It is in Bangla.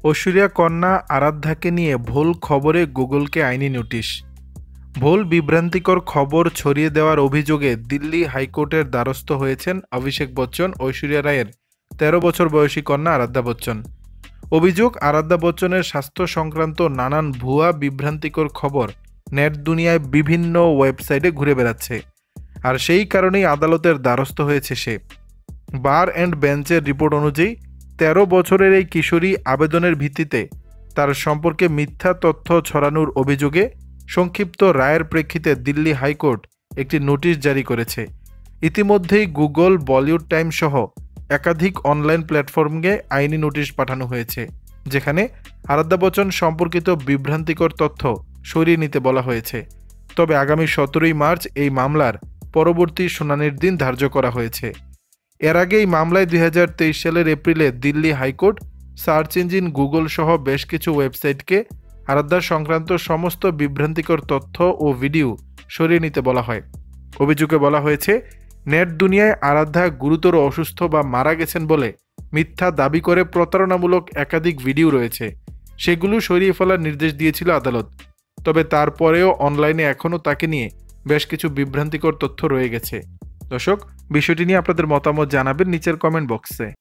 ঐশ্বরিয়া কন্যা আরাধ্যাকে নিয়ে ভুল খবরে গুগলকে আইনি নোটিশ। ভুল বিভ্রান্তিকর খবর ছড়িয়ে দেওয়ার অভিযোগে দিল্লি হাইকোর্টের দ্বারস্থ হয়েছেন অভিষেক বচ্চন, ঐশ্বরিয়া রায়ের ১৩ বছর বয়সী কন্যা আরাধ্যা বচ্চন। অভিযোগ, আরাধ্যা বচ্চনের স্বাস্থ্য সংক্রান্ত নানান ভুয়া বিভ্রান্তিকর খবর নেট দুনিয়ায় বিভিন্ন ওয়েবসাইটে ঘুরে বেড়াচ্ছে, আর সেই কারণেই আদালতের দ্বারস্থ হয়েছে সে। বার অ্যান্ড বেঞ্চের রিপোর্ট অনুযায়ী ১৩ বছরের এই কিশোরী আবেদনের ভিত্তিতে তার সম্পর্কে মিথ্যা তথ্য ছড়ানোর অভিযোগে সংক্ষিপ্ত রায়ের প্রেক্ষিতে দিল্লি হাইকোর্ট একটি নোটিশ জারি করেছে। ইতিমধ্যেই গুগল, বলিউড টাইম সহ একাধিক অনলাইন প্ল্যাটফর্মকে আইনি নোটিশ পাঠানো হয়েছে, যেখানে আরাধ্যা বচ্চন সম্পর্কিত বিভ্রান্তিকর তথ্য সরিয়ে নিতে বলা হয়েছে। তবে আগামী ১৭ই মার্চ এই মামলার পরবর্তী শুনানির দিন ধার্য করা হয়েছে। এর আগে এই মামলায় ২০২৩ সালের এপ্রিলে Delhi high court search engine Google সহ বেশ কিছু ওয়েবসাইটকে আরাধ্যা সংক্রান্ত সমস্ত বিভ্রান্তিকর তথ্য ও ভিডিও সরিয়ে নিতে বলা হয়। অভিযোগে বলা হয়েছে, নেট দুনিয়ায় আরাধ্যা গুরুতর অসুস্থ বা মারা গেছেন বলে মিথ্যা দাবি করে প্রতারণামূলক একাধিক ভিডিও রয়েছে, সেগুলো সরিয়ে ফেলার নির্দেশ দিয়েছিল আদালত। তবে তারপরেও অনলাইনে এখনও তাকে নিয়ে বেশ কিছু বিভ্রান্তিকর তথ্য রয়ে গেছে। দর্শক, বিষয়টি নিয়ে আপনাদের মতামত জানাবেন নিচের কমেন্ট বক্সে।